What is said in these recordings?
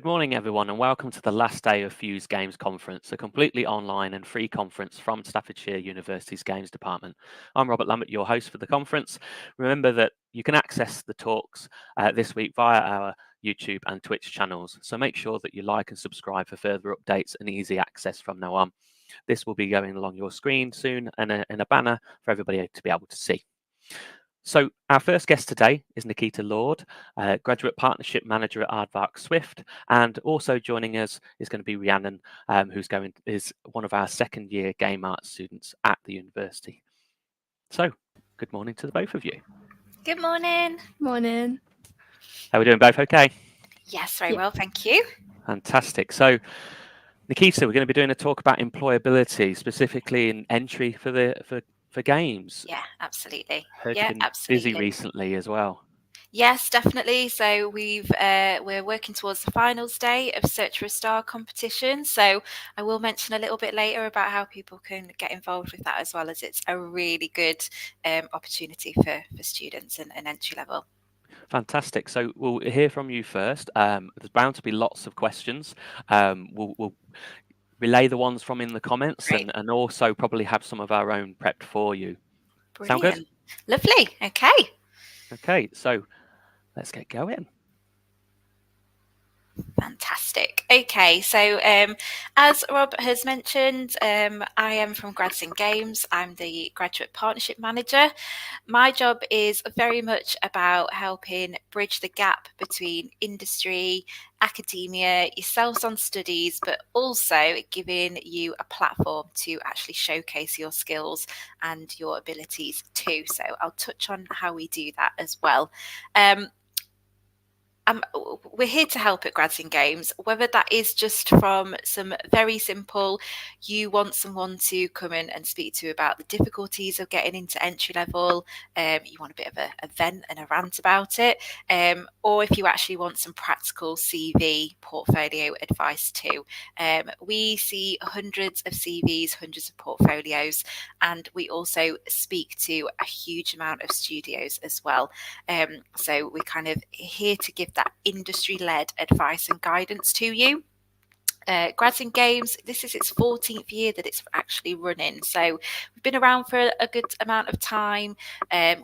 Good morning, everyone, and welcome to the last day of Fuse Games Conference, a completely online and free conference from Staffordshire University's Games Department. I'm Robert Lambert, your host for the conference. Remember that you can access the talks this week via our YouTube and Twitch channels, so make sure that you like and subscribe for further updates and easy access from now on. This will be going along your screen soon and in a banner for everybody to be able to see. So our first guest today is Nikita Lord, Graduate Partnership Manager at Aardvark Swift, and also joining us is going to be Rhiannon, is one of our second year game arts students at the university. So good morning to the both of you. Good morning. Morning. How are we doing both okay? Yes, very well, thank you. Fantastic. So Nikita, we're going to be doing a talk about employability, specifically in entry for games. Yeah, absolutely. Heard you've been busy recently as well. Yes, definitely. So we're working towards the finals day of Search for a Star competition. So I will mention a little bit later about how people can get involved with that, as well as it's a really good opportunity for students and entry level. Fantastic. So we'll hear from you first. There's bound to be lots of questions. We'll relay the ones from in the comments and also probably have some of our own prepped for you. Brilliant. Sound good? Lovely. Okay. Okay, so let's get going. Fantastic. Okay, so as Rob has mentioned, I am from Grads in Games. I'm the Graduate Partnership Manager. My job is very much about helping bridge the gap between industry, academia, yourselves on studies, but also giving you a platform to actually showcase your skills and your abilities too. So I'll touch on how we do that as well. We're here to help at Grads in Games, whether that is just from some very simple, you want someone to come in and speak to about the difficulties of getting into entry level, you want a bit of a vent and a rant about it, or if you actually want some practical CV portfolio advice too. We see hundreds of CVs, hundreds of portfolios, and we also speak to a huge amount of studios as well. So we're kind of here to give that industry-led advice and guidance to you. Grads in Games, this is its 14th year that it's actually running, so we've been around for a good amount of time.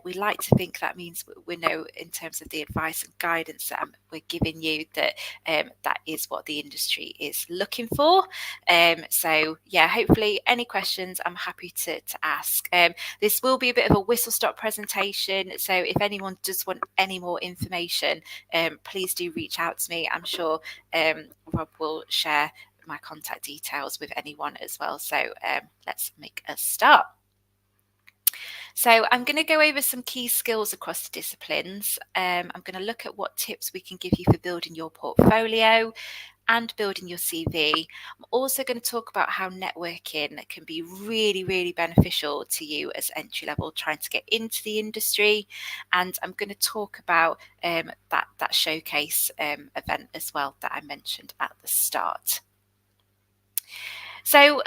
We like to think that means we know in terms of the advice and guidance that we're giving you that that is what the industry is looking for. So yeah, hopefully any questions I'm happy to ask. This will be a bit of a whistle-stop presentation, so if anyone does want any more information, please do reach out to me. I'm sure Rob will share my contact details with anyone as well. So let's make a start. So I'm going to go over some key skills across the disciplines. I'm going to look at what tips we can give you for building your portfolio and building your CV. I'm also going to talk about how networking can be really, really beneficial to you as entry level trying to get into the industry. And I'm going to talk about that showcase event as well that I mentioned at the start. So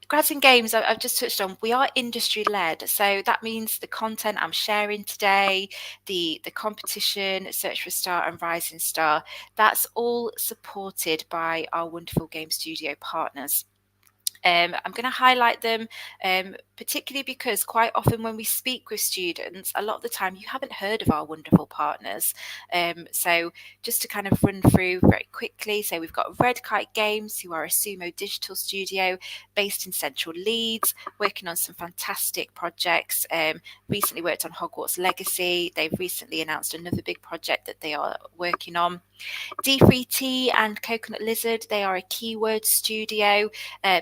Grads in Games, I've just touched on, we are industry-led. So that means the content I'm sharing today, the competition, Search for a Star and Rising Star, that's all supported by our wonderful game studio partners. I'm going to highlight them particularly because quite often when we speak with students, a lot of the time you haven't heard of our wonderful partners. So just to kind of run through very quickly, so we've got Red Kite Games, who are a sumo digital studio based in Central Leeds, working on some fantastic projects. Recently worked on Hogwarts Legacy. They've recently announced another big project that they are working on. D3T and Coconut Lizard, they are a keyword studio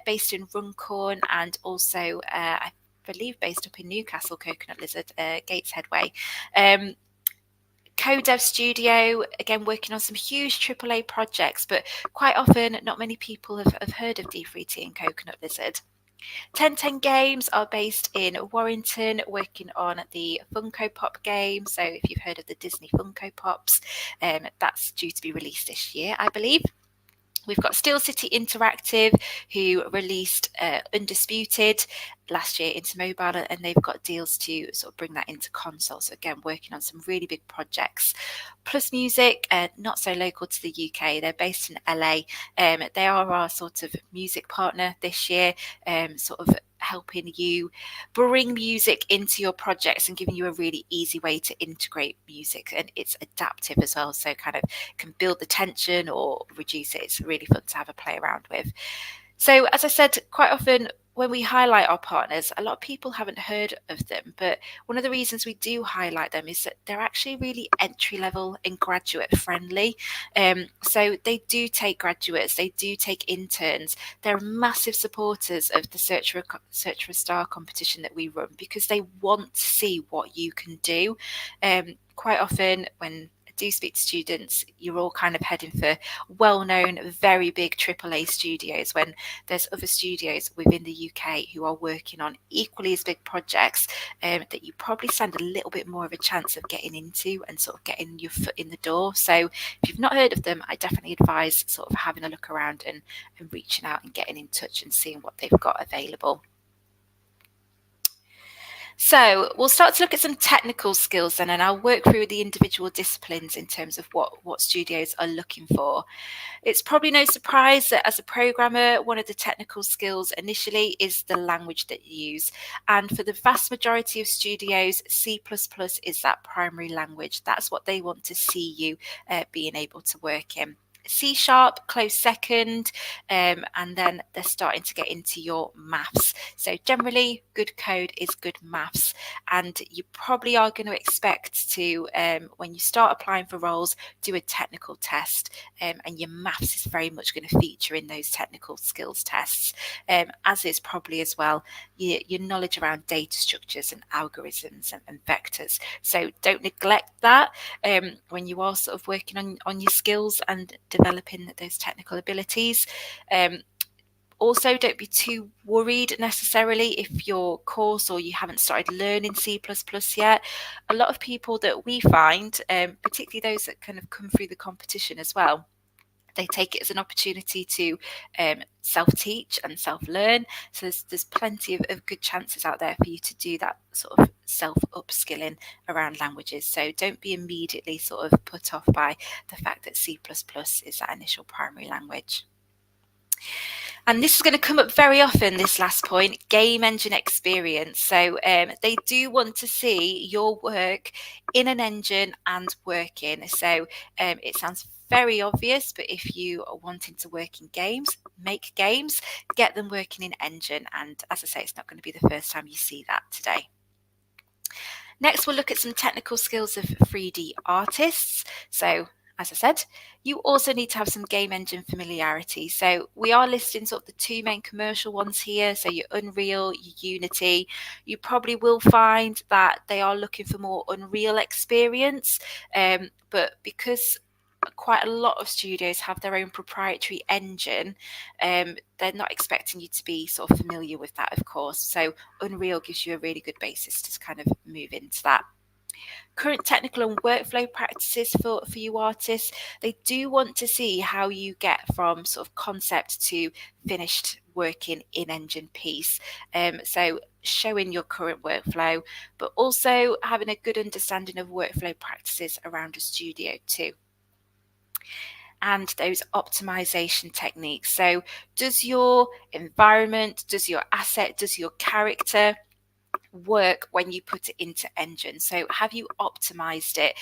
based in Runcorn and also I believe based up in Newcastle, Coconut Lizard, Gateshead Way. Co-Dev Studio, again working on some huge AAA projects, but quite often not many people have heard of D3T and Coconut Lizard. 1010 Games are based in Warrington, working on the Funko Pop game. So if you've heard of the Disney Funko Pops, that's due to be released this year, I believe. We've got Steel City Interactive, who released Undisputed last year into mobile, and they've got deals to sort of bring that into console. So again, working on some really big projects. Plus Music, not so local to the UK. They're based in LA. They are our sort of music partner this year, sort of helping you bring music into your projects and giving you a really easy way to integrate music. And it's adaptive as well, so kind of can build the tension or reduce it. It's really fun to have a play around with. So, as I said, quite often when we highlight our partners, a lot of people haven't heard of them. But one of the reasons we do highlight them is that they're actually really entry level and graduate friendly. So they do take graduates, they do take interns. They're massive supporters of the Search for a Star competition that we run, because they want to see what you can do. Quite often when do speak to students, you're all kind of heading for well-known, very big AAA studios, when there's other studios within the UK who are working on equally as big projects that you probably stand a little bit more of a chance of getting into and sort of getting your foot in the door. So if you've not heard of them, I definitely advise sort of having a look around and reaching out and getting in touch and seeing what they've got available. So we'll start to look at some technical skills then, and I'll work through the individual disciplines in terms of what studios are looking for. It's probably no surprise that as a programmer, one of the technical skills initially is the language that you use. And for the vast majority of studios, C++ is that primary language. That's what they want to see you being able to work in. C# close second, and then they're starting to get into your maths. So generally, good code is good maths, and you probably are going to expect to, when you start applying for roles, do a technical test, and your maths is very much going to feature in those technical skills tests, as is probably as well your knowledge around data structures and algorithms and vectors. So don't neglect that when you are sort of working on your skills and developing those technical abilities. Also, don't be too worried necessarily if your course or you haven't started learning C++ yet. A lot of people that we find, particularly those that kind of come through the competition as well, they take it as an opportunity to self-teach and self-learn. So there's plenty of good chances out there for you to do that sort of self-upskilling around languages. So don't be immediately sort of put off by the fact that C++ is that initial primary language. And this is going to come up very often, this last point, game engine experience. So they do want to see your work in an engine and working. So it sounds very obvious, but if you are wanting to work in games, make games, get them working in engine. And as I say, it's not going to be the first time you see that today. Next, we'll look at some technical skills of 3D artists. So as I said, you also need to have some game engine familiarity. So we are listing sort of the two main commercial ones here. So your Unreal, your Unity. You probably will find that they are looking for more Unreal experience, but because quite a lot of studios have their own proprietary engine, they're not expecting you to be sort of familiar with that, of course. So Unreal gives you a really good basis to kind of move into that. Current technical and workflow practices for you artists, they do want to see how you get from sort of concept to finished working in engine piece. So showing your current workflow, but also having a good understanding of workflow practices around a studio too. And those optimization techniques. So does your environment, does your asset, does your character work when you put it into engine? So have you optimized it?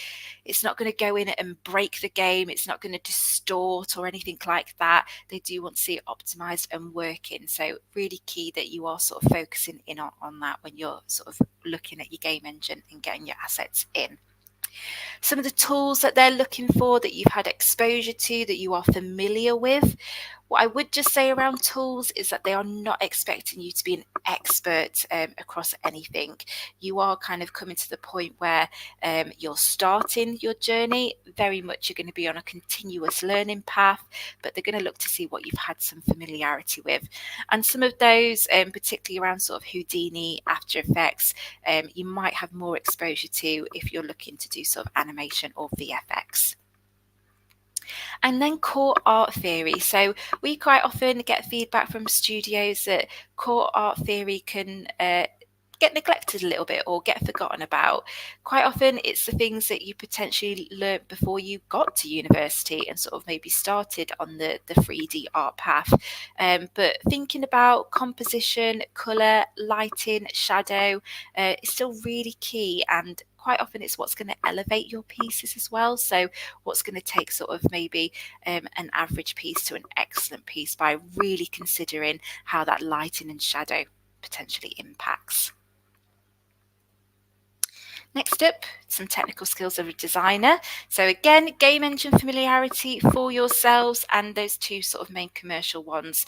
It's not going to go in and break the game. It's not going to distort or anything like that. They do want to see it optimized and working. So really key that you are sort of focusing in on that when you're sort of looking at your game engine and getting your assets in. Some of the tools that they're looking for that you've had exposure to, that you are familiar with. What I would just say around tools is that they are not expecting you to be an expert across anything. You are kind of coming to the point where you're starting your journey. Very much you're going to be on a continuous learning path, but they're going to look to see what you've had some familiarity with. And some of those, particularly around sort of Houdini, After Effects, you might have more exposure to if you're looking to do sort of animation or VFX. And then core art theory. So we quite often get feedback from studios that core art theory can get neglected a little bit or get forgotten about. Quite often it's the things that you potentially learnt before you got to university and sort of maybe started on the 3D art path. But thinking about composition, colour, lighting, shadow is still really key, and quite often it's what's going to elevate your pieces as well. So what's going to take sort of maybe an average piece to an excellent piece by really considering how that lighting and shadow potentially impacts. Next up, some technical skills of a designer. So again, game engine familiarity for yourselves and those two sort of main commercial ones.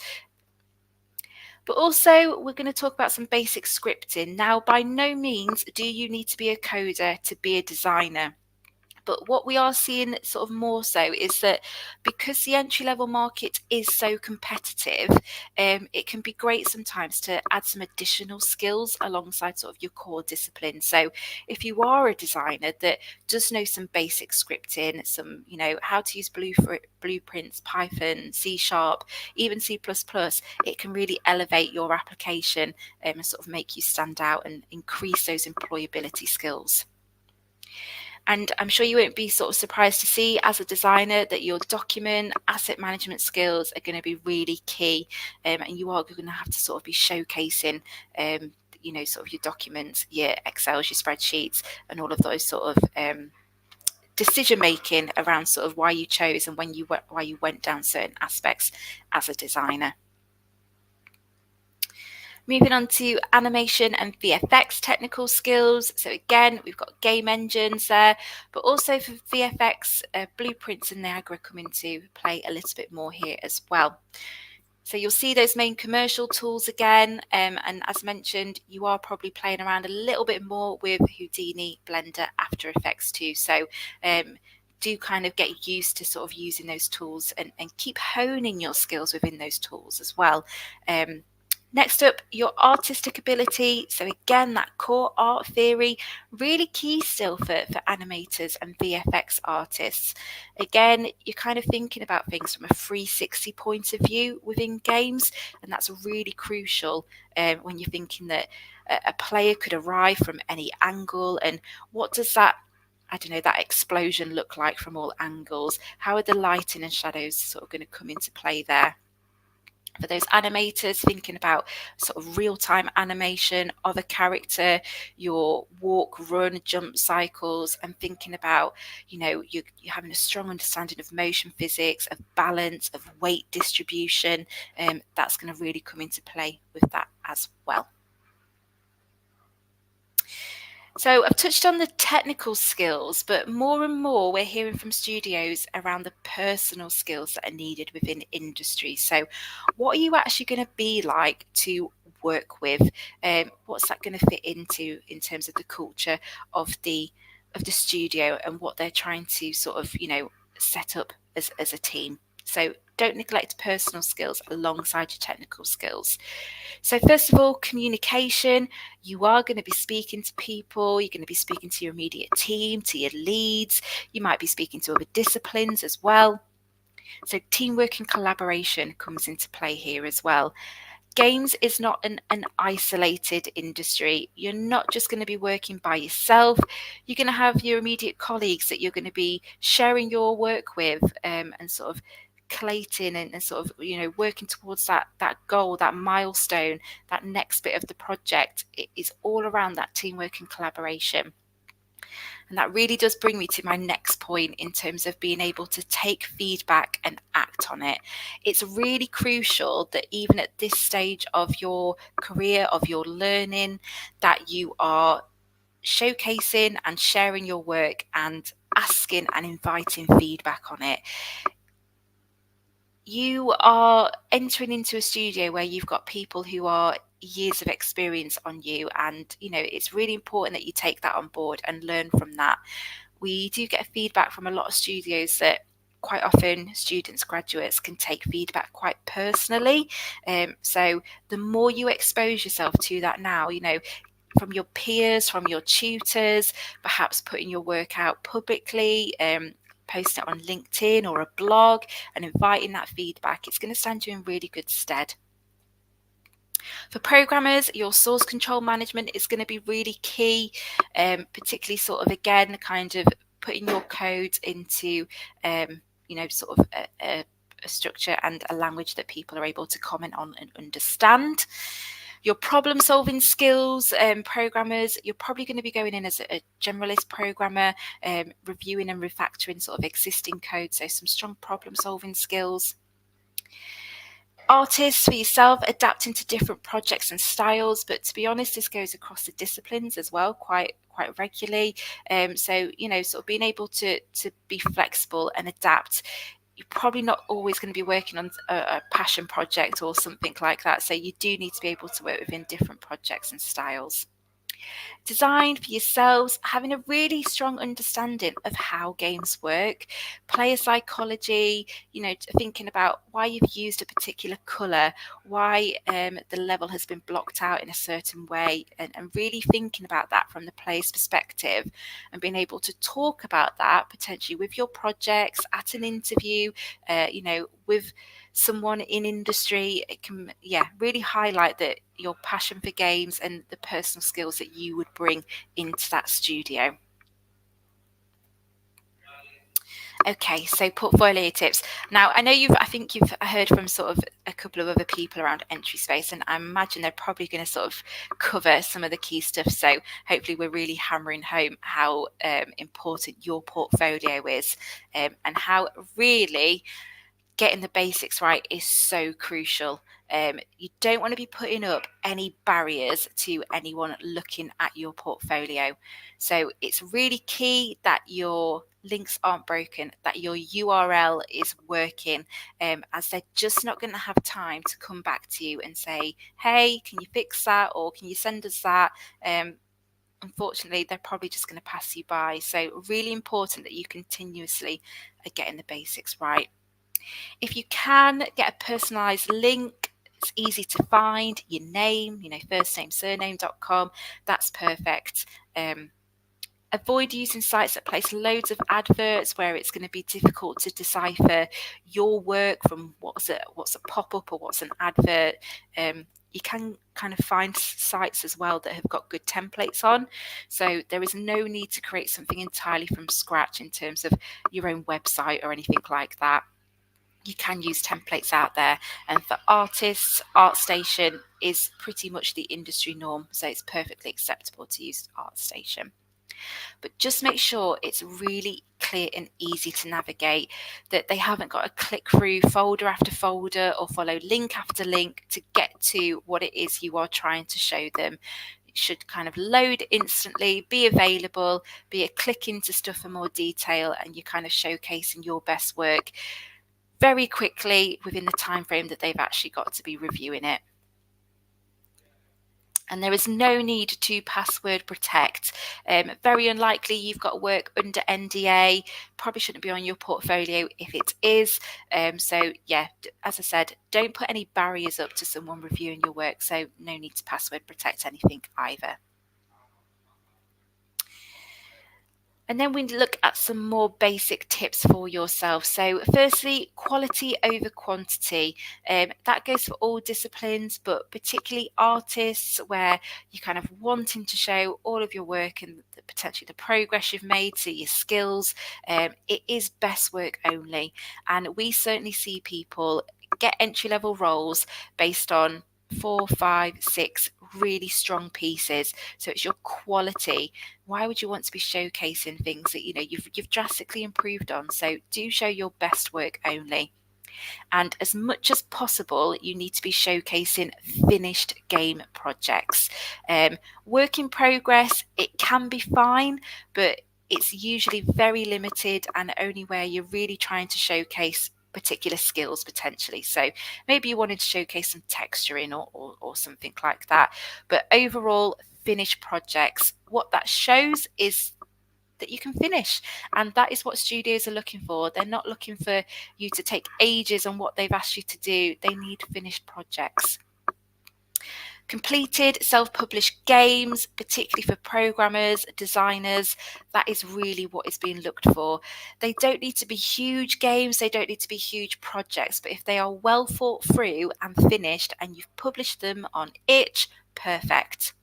But also we're going to talk about some basic scripting. Now, by no means do you need to be a coder to be a designer. But what we are seeing sort of more so is that because the entry level market is so competitive, it can be great sometimes to add some additional skills alongside sort of your core discipline. So if you are a designer that does know some basic scripting, some, how to use blueprints, Python, C#, even C++, it can really elevate your application and sort of make you stand out and increase those employability skills. And I'm sure you won't be sort of surprised to see as a designer that your document asset management skills are going to be really key, and you are going to have to sort of be showcasing sort of your documents, your Excels, your spreadsheets, and all of those sort of decision making around sort of why you chose and why you went down certain aspects as a designer. Moving on to animation and VFX technical skills. So again, we've got game engines there, but also for VFX, blueprints and Niagara come into play a little bit more here as well. So you'll see those main commercial tools again, and as mentioned, you are probably playing around a little bit more with Houdini, Blender, After Effects too. So do kind of get used to sort of using those tools and keep honing your skills within those tools as well. Next up, your artistic ability. So again, that core art theory, really key still for animators and VFX artists. Again, you're kind of thinking about things from a 360 point of view within games, and that's really crucial when you're thinking that a player could arrive from any angle, and what does that that explosion look like from all angles? How are the lighting and shadows sort of going to come into play there? For those animators, thinking about sort of real-time animation of a character, your walk, run, jump cycles, and thinking about, you're having a strong understanding of motion physics, of balance, of weight distribution, that's going to really come into play with that as well. So I've touched on the technical skills, but more and more we're hearing from studios around the personal skills that are needed within industry. So what are you actually going to be like to work with? What's that going to fit into in terms of the culture of the studio and what they're trying to sort of, set up as a team? So don't neglect personal skills alongside your technical skills. So first of all, communication. You are going to be speaking to people. You're going to be speaking to your immediate team, to your leads. You might be speaking to other disciplines as well. So teamwork and collaboration comes into play here as well. Games is not an isolated industry. You're not just going to be working by yourself. You're going to have your immediate colleagues that you're going to be sharing your work with, and sort of collating and sort of working towards that goal, that milestone, that next bit of the project. It is all around that teamwork and collaboration. And that really does bring me to my next point in terms of being able to take feedback and act on it. It's really crucial that even at this stage of your career, of your learning, that you are showcasing and sharing your work and asking and inviting feedback on it. You are entering into a studio where you've got people who are years of experience on you, and it's really important that you take that on board and learn from that. We do get feedback from a lot of studios that quite often students, graduates can take feedback quite personally, so the more you expose yourself to that now, from your peers, from your tutors, perhaps putting your work out publicly, posting it on LinkedIn or a blog and inviting that feedback, it's going to stand you in really good stead. For programmers, your source control management is going to be really key, particularly sort of, again, kind of putting your code into, sort of a structure and a language that people are able to comment on and understand. Your problem solving skills, programmers, you're probably going to be going in as a generalist programmer, reviewing and refactoring sort of existing code, so some strong problem solving skills. Artists, for yourself, adapting to different projects and styles, but to be honest, this goes across the disciplines as well quite regularly. So, sort of being able to be flexible and adapt. You're probably not always going to be working on a passion project or something like that, so you do need to be able to work within different projects and styles. Design, for yourselves, having a really strong understanding of how games work, player psychology, thinking about why you've used a particular colour, why the level has been blocked out in a certain way, and really thinking about that from the player's perspective, and being able to talk about that potentially with your projects, at an interview, with someone in industry. It can really highlight that your passion for games and the personal skills that you would bring into that studio. Okay, so portfolio tips. Now, I know I think you've heard from sort of a couple of other people around entry space, and I imagine they're probably going to sort of cover some of the key stuff. So hopefully we're really hammering home how important your portfolio is, and how really getting the basics right is so crucial. You don't want to be putting up any barriers to anyone looking at your portfolio. So it's really key that your links aren't broken, that your URL is working, as they're just not going to have time to come back to you and say, hey, can you fix that, or can you send us that? Unfortunately, they're probably just going to pass you by. So really important that you continuously are getting the basics right. If you can get a personalized link, it's easy to find, your name, firstnamesurname.com, that's perfect. Avoid using sites that place loads of adverts where it's going to be difficult to decipher your work from what's a pop-up or what's an advert. You can kind of find sites as well that have got good templates on. So there is no need to create something entirely from scratch in terms of your own website or anything like that. You can use templates out there, and for artists, ArtStation is pretty much the industry norm, so it's perfectly acceptable to use ArtStation. But just make sure it's really clear and easy to navigate, that they haven't got to click through folder after folder or follow link after link to get to what it is you are trying to show them. It should kind of load instantly, be available, be a click into stuff for more detail, and you're kind of showcasing your best work very quickly within the time frame that they've actually got to be reviewing it. And there is no need to password protect. Very unlikely you've got work under NDA. Probably shouldn't be on your portfolio if it is. So yeah, as I said, don't put any barriers up to someone reviewing your work. So no need to password protect anything either. And then we look at some more basic tips for yourself. So firstly, quality over quantity. That goes for all disciplines, but particularly artists, where you're kind of wanting to show all of your work and potentially the progress you've made, so your skills. It is best work only. And we certainly see people get entry-level roles based on 4, 5, 6 really strong pieces. So it's your quality. Why would you want to be showcasing things that you've drastically improved on? So do show your best work only. And as much as possible, you need to be showcasing finished game projects. Work in progress, it can be fine, but it's usually very limited and only where you're really trying to showcase particular skills potentially. So maybe you wanted to showcase some texturing or something like that. But overall, finished projects, what that shows is that you can finish, and that is what studios are looking for. They're not looking for you to take ages on what they've asked you to do. They need finished projects. Completed self-published games, particularly for programmers, designers, that is really what is being looked for. They don't need to be huge games, they don't need to be huge projects, but if they are well thought through and finished and you've published them on itch, perfect.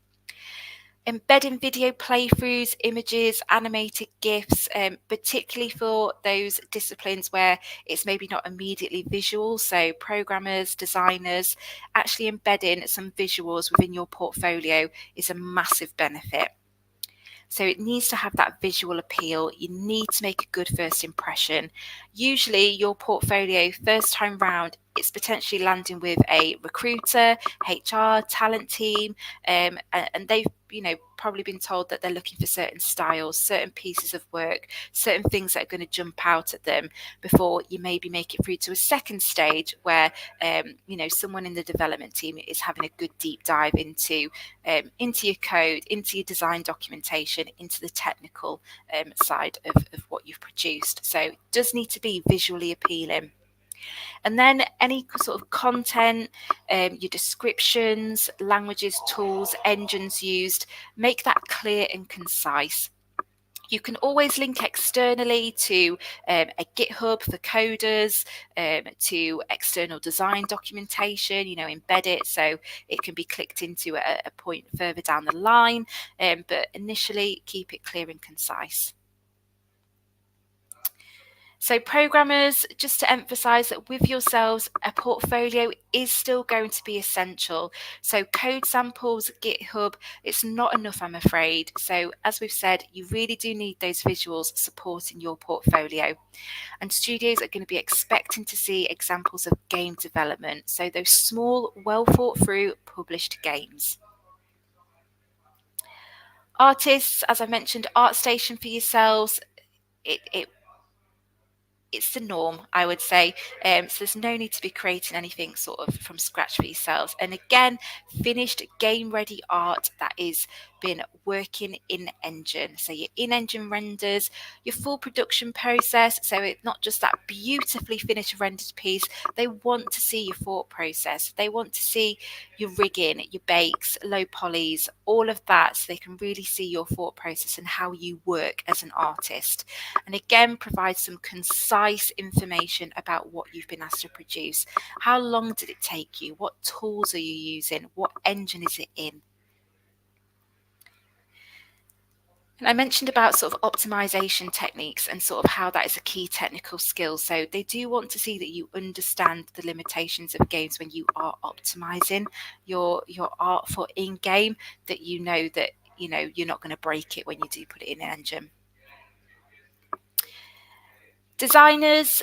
Embedding video playthroughs, images, animated GIFs, particularly for those disciplines where it's maybe not immediately visual. So programmers, designers, actually embedding some visuals within your portfolio is a massive benefit. So it needs to have that visual appeal. You need to make a good first impression. Usually your portfolio first time round, it's potentially landing with a recruiter, HR, talent team, and they've probably been told that they're looking for certain styles, certain pieces of work, certain things that are going to jump out at them before you maybe make it through to a second stage where someone in the development team is having a good deep dive into your code, into your design documentation, into the technical side of what you've produced. So it does need to be visually appealing. And then any sort of content, your descriptions, languages, tools, engines used, make that clear and concise. You can always link externally to a GitHub for coders, to external design documentation, embed it so it can be clicked into a point further down the line, but initially keep it clear and concise. So programmers, just to emphasize that with yourselves, a portfolio is still going to be essential. So code samples, GitHub, it's not enough, I'm afraid. So as we've said, you really do need those visuals supporting your portfolio. And studios are going to be expecting to see examples of game development. So those small, well thought through, published games. Artists, as I mentioned, ArtStation for yourselves, it's the norm, I would say. So there's no need to be creating anything sort of from scratch for yourselves. And again, finished game-ready art that is been working in engine. So your in-engine renders, your full production process. So it's not just that beautifully finished rendered piece. They want to see your thought process. They want to see your rigging, your bakes, low polys, all of that, so they can really see your thought process and how you work as an artist. And again, provide some concise information about what you've been asked to produce. How long did it take you? What tools are you using? What engine is it in? And I mentioned about sort of optimization techniques and sort of how that is a key technical skill. So they do want to see that you understand the limitations of games when you are optimizing your art for in-game, that you know that you're not going to break it when you do put it in an engine. Designers,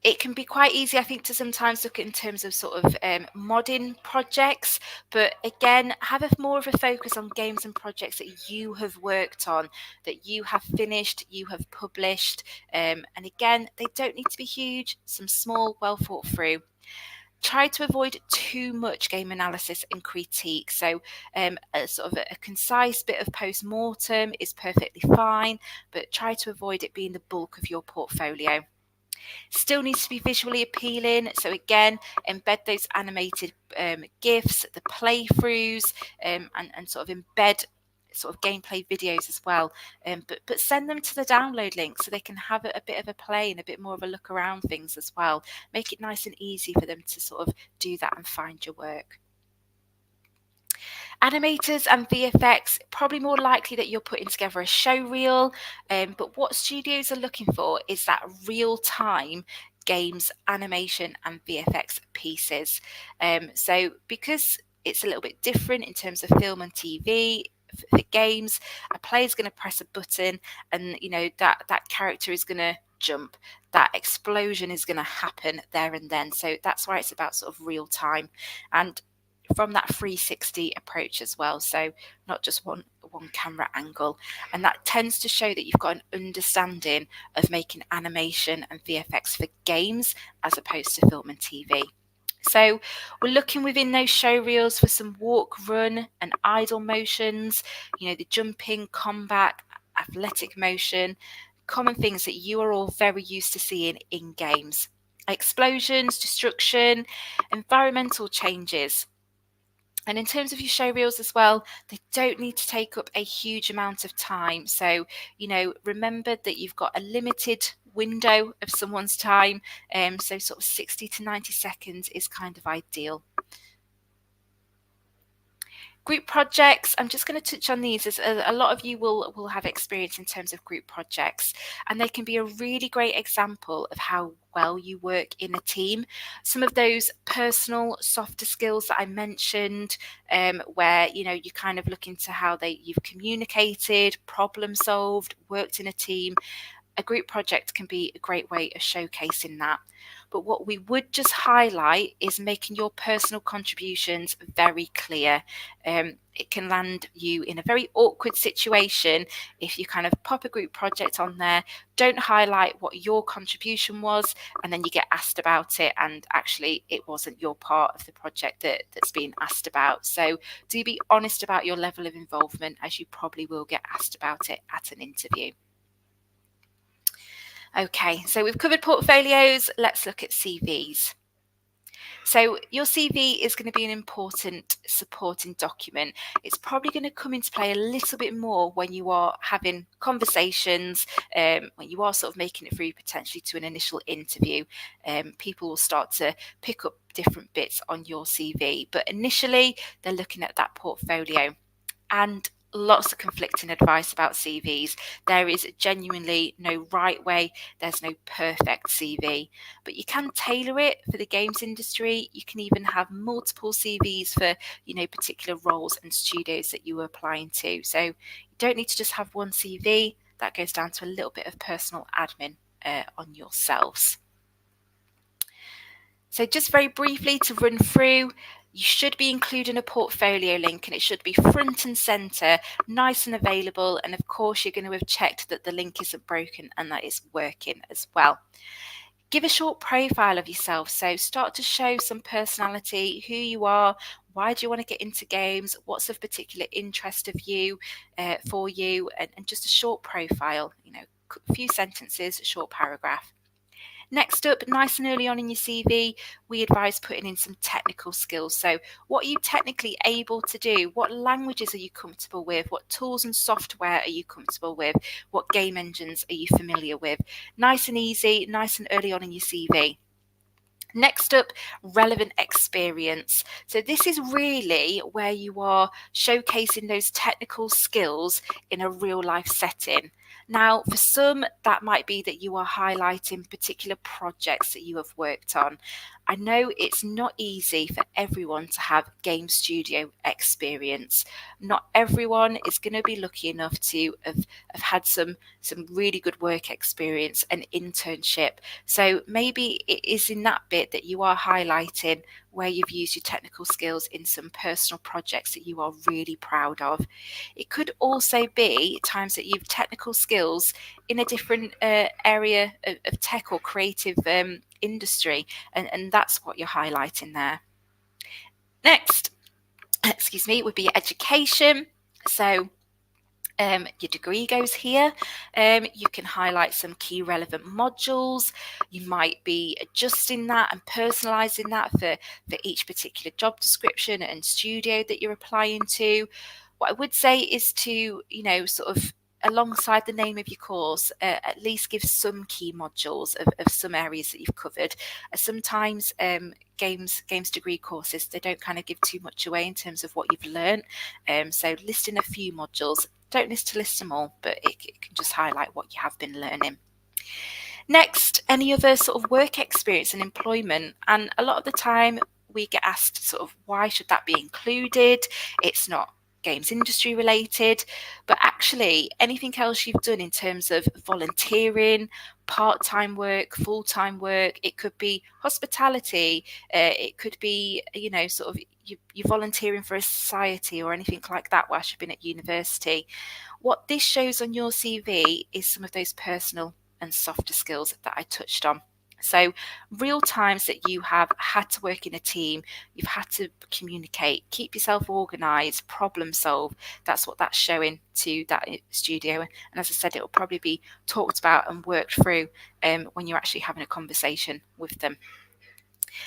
it can be quite easy, I think, to sometimes look at in terms of sort of modding projects, but again, have more of a focus on games and projects that you have worked on, that you have finished, you have published, and again, they don't need to be huge, some small, well thought through. Try to avoid too much game analysis and critique. So a sort of a concise bit of post-mortem is perfectly fine, but try to avoid it being the bulk of your portfolio. Still needs to be visually appealing. So again, embed those animated GIFs, the playthroughs, and sort of embed sort of gameplay videos as well. But send them to the download link so they can have a bit of a play and a bit more of a look around things as well. Make it nice and easy for them to sort of do that and find your work. Animators and VFX, probably more likely that you're putting together a show reel, but what studios are looking for is that real-time games, animation and VFX pieces. So because it's a little bit different in terms of film and TV, for games, a player's going to press a button and that character is going to jump, that explosion is going to happen there and then. So that's why it's about sort of real time, and from that 360 approach as well, so not just one camera angle, and that tends to show that you've got an understanding of making animation and VFX for games as opposed to film and TV. So we're looking within those show reels for some walk, run and idle motions, the jumping, combat, athletic motion, common things that you are all very used to seeing in games. Explosions, destruction, environmental changes. And in terms of your show reels as well, they don't need to take up a huge amount of time. So, remember that you've got a limited window of someone's time. So sort of 60 to 90 seconds is kind of ideal. Group projects, I'm just going to touch on these, as a lot of you will have experience in terms of group projects, and they can be a really great example of how well you work in a team. Some of those personal softer skills that I mentioned, where you're kind of looking to how you've communicated, problem solved, worked in a team. A group project can be a great way of showcasing that. But what we would just highlight is making your personal contributions very clear. It can land you in a very awkward situation if you kind of pop a group project on there, don't highlight what your contribution was, and then you get asked about it, and actually it wasn't your part of the project that's being asked about. So do be honest about your level of involvement, as you probably will get asked about it at an interview. Okay, so we've covered portfolios. Let's look at CVs. So your CV is going to be an important supporting document. It's probably going to come into play a little bit more when you are having conversations, when you are sort of making it through potentially to an initial interview. People will start to pick up different bits on your CV, but initially they're looking at that portfolio. And lots of conflicting advice about CVs. There is genuinely no right way, there's no perfect CV, but you can tailor it for the games industry. You can even have multiple CVs for, particular roles and studios that you are applying to. So you don't need to just have one CV. That goes down to a little bit of personal admin on yourselves. So just very briefly to run through, you should be including a portfolio link, and it should be front and center, nice and available. And of course, you're going to have checked that the link isn't broken and that it's working as well. Give a short profile of yourself. So start to show some personality, who you are, why do you want to get into games, what's of particular interest of you, for you, and just a short profile, a few sentences, a short paragraph. Next up, nice and early on in your CV, we advise putting in some technical skills. So what are you technically able to do? What languages are you comfortable with? What tools and software are you comfortable with? What game engines are you familiar with? Nice and easy, nice and early on in your CV. Next up, relevant experience. So this is really where you are showcasing those technical skills in a real life setting. Now, for some, that might be that you are highlighting particular projects that you have worked on. I know it's not easy for everyone to have game studio experience. Not everyone is going to be lucky enough to have had some really good work experience and internship. So maybe it is in that bit that you are highlighting where you've used your technical skills in some personal projects that you are really proud of. It could also be times that you've technical skills in a different area of tech or creative industry, and that's what you're highlighting there. Next, would be education. So your degree goes here. You can highlight some key relevant modules. You might be adjusting that and personalizing that for each particular job description and studio that you're applying to. What I would say is to, sort of alongside the name of your course, at least give some key modules of some areas that you've covered. Sometimes games degree courses, they don't kind of give too much away in terms of what you've learned. So listing a few modules, don't list them all, but it can just highlight what you have been learning. Next, any other sort of work experience and employment. And a lot of the time we get asked sort of, why should that be included? It's not games industry related, but actually anything else you've done in terms of volunteering, part-time work, full-time work, it could be hospitality, it could be, sort of you're volunteering for a society or anything like that whilst you've been at university. What this shows on your CV is some of those personal and softer skills that I touched on. So real times that you have had to work in a team, you've had to communicate, keep yourself organised, problem solve. That's what that's showing to that studio. And as I said, it will probably be talked about and worked through when you're actually having a conversation with them.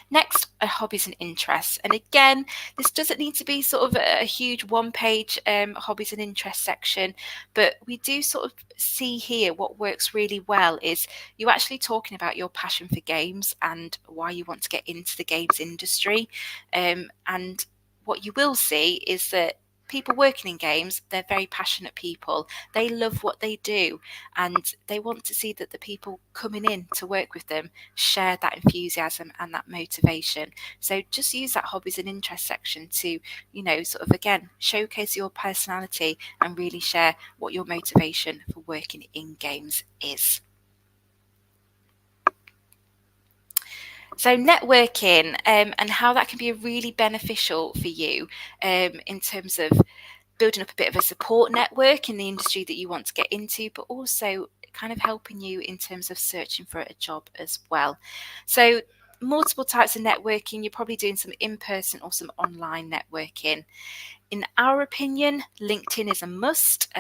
Next are hobbies and interests. And again, this doesn't need to be sort of a huge one-page hobbies and interests section, but we do sort of see here what works really well is you actually talking about your passion for games and why you want to get into the games industry. And what you will see is that people working in games, they're very passionate people. They love what they do, and they want to see that the people coming in to work with them share that enthusiasm and that motivation. So just use that hobbies and interests section to, sort of again, showcase your personality and really share what your motivation for working in games is. So networking and how that can be really beneficial for you in terms of building up a bit of a support network in the industry that you want to get into, but also kind of helping you in terms of searching for a job as well. So multiple types of networking. You're probably doing some in-person or some online networking. In our opinion, LinkedIn is a must.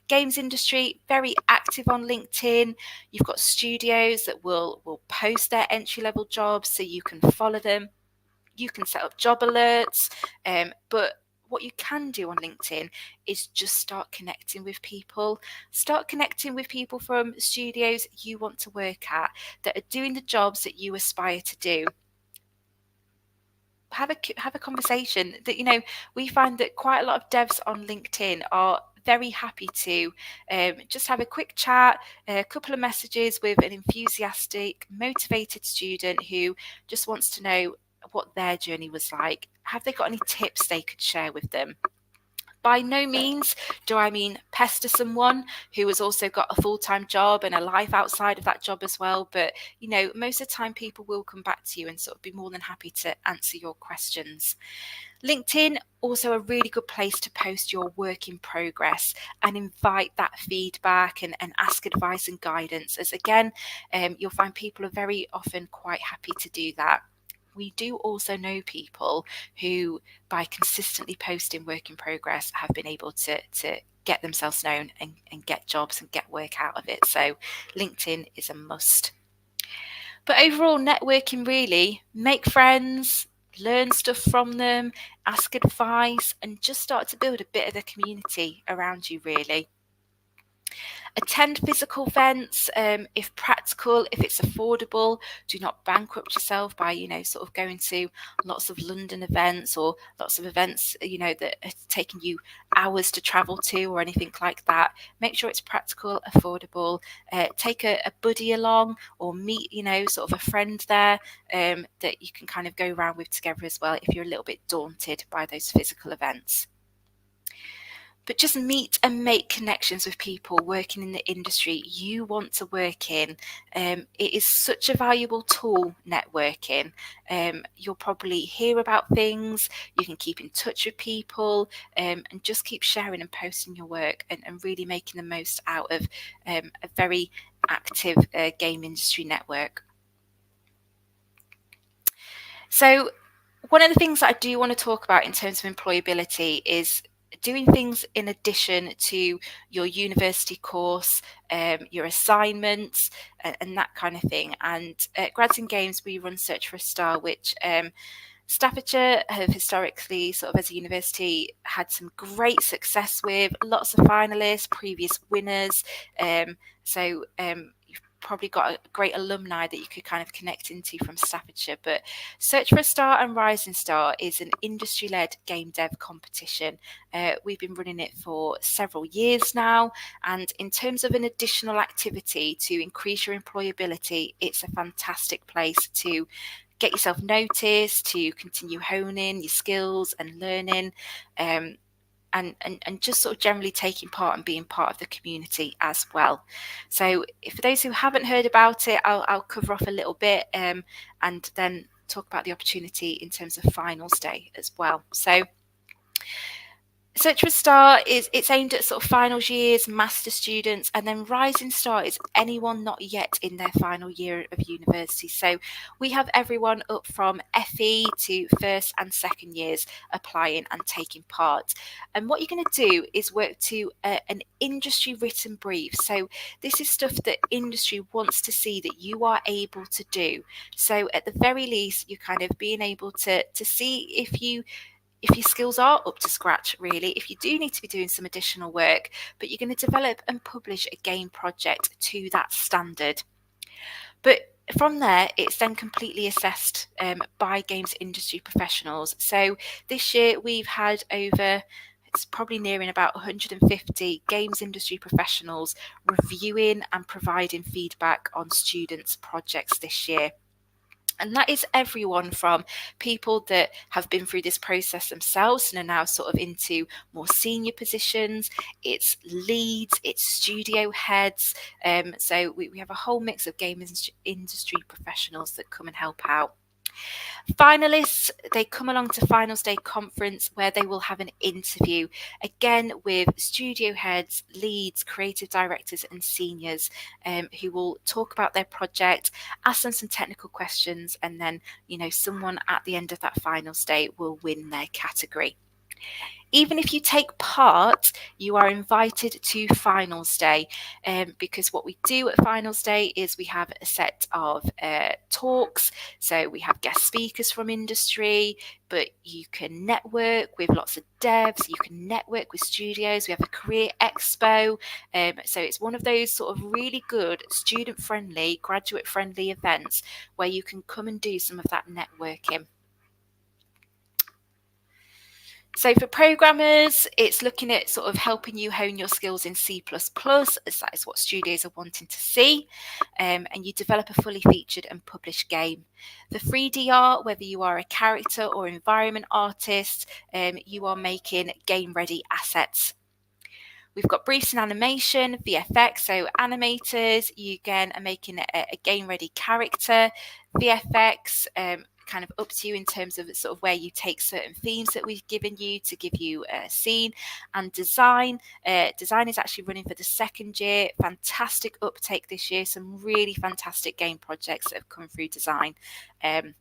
Games industry, very active on LinkedIn. You've got studios that will post their entry-level jobs so you can follow them. You can set up job alerts, but what you can do on LinkedIn is just start connecting with people. Start connecting with people from studios you want to work at that are doing the jobs that you aspire to do. Have a conversation. That we find that quite a lot of devs on LinkedIn are very happy to just have a quick chat, a couple of messages with an enthusiastic, motivated student who just wants to know what their journey was like. Have they got any tips they could share with them? By no means do I mean pester someone who has also got a full-time job and a life outside of that job as well. But, most of the time people will come back to you and sort of be more than happy to answer your questions. LinkedIn, also a really good place to post your work in progress and invite that feedback and ask advice and guidance, as again, you'll find people are very often quite happy to do that. We do also know people who, by consistently posting work in progress, have been able to get themselves known and get jobs and get work out of it. So LinkedIn is a must. But overall, networking, really, make friends, learn stuff from them, ask advice, and just start to build a bit of a community around you, really. Attend physical events if practical, if it's affordable. Do not bankrupt yourself by, sort of going to lots of London events or lots of events, that are taking you hours to travel to or anything like that. Make sure it's practical, affordable. Take a buddy along or meet, sort of a friend there that you can kind of go around with together as well if you're a little bit daunted by those physical events. But just meet and make connections with people working in the industry you want to work in. It is such a valuable tool, networking. You'll probably hear about things, you can keep in touch with people, and just keep sharing and posting your work and really making the most out of a very active game industry network. So one of the things that I do want to talk about in terms of employability is doing things in addition to your university course, your assignments, and that kind of thing. And at Grads in Games, we run Search for a Star, which Staffordshire have historically, sort of as a university, had some great success with, lots of finalists, previous winners. So you've probably got a great alumni that you could kind of connect into from Staffordshire. But Search for a Star and Rising Star is an industry-led game dev competition. We've been running it for several years now, and in terms of an additional activity to increase your employability, it's a fantastic place to get yourself noticed, to continue honing your skills and learning, and just sort of generally taking part and being part of the community as well. So for those who haven't heard about it, I'll cover off a little bit and then talk about the opportunity in terms of finals day as well. So Search for a Star it's aimed at sort of finals years, master students, and then Rising Star is anyone not yet in their final year of university. So we have everyone up from FE to first and second years applying and taking part. And what you're going to do is work to an industry written brief. So this is stuff that industry wants to see that you are able to do. So at the very least, you're kind of being able to see if your skills are up to scratch, really, if you do need to be doing some additional work, but you're going to develop and publish a game project to that standard. But from there, it's then completely assessed by games industry professionals. So this year we've had it's probably nearing about 150 games industry professionals reviewing and providing feedback on students' projects this year. And that is everyone from people that have been through this process themselves and are now sort of into more senior positions. It's leads, it's studio heads. So we have a whole mix of game industry professionals that come and help out. Finalists, they come along to finals day conference where they will have an interview again with studio heads, leads, creative directors and seniors who will talk about their project, ask them some technical questions, and then someone at the end of that finals day will win their category. Even if you take part, you are invited to finals day because what we do at finals day is we have a set of talks. So we have guest speakers from industry, but you can network with lots of devs, you can network with studios. We have a career expo. So it's one of those sort of really good student friendly, graduate friendly events where you can come and do some of that networking. So for programmers, it's looking at sort of helping you hone your skills in C++, as that is what studios are wanting to see, and you develop a fully featured and published game. The 3D art, whether you are a character or environment artist, you are making game-ready assets. We've got briefs in animation, VFX, so animators, you again are making a game-ready character. VFX, kind of up to you in terms of sort of where you take certain themes that we've given you to give you a scene. And design is actually running for the second year. Fantastic uptake this year, some really fantastic game projects that have come through design. And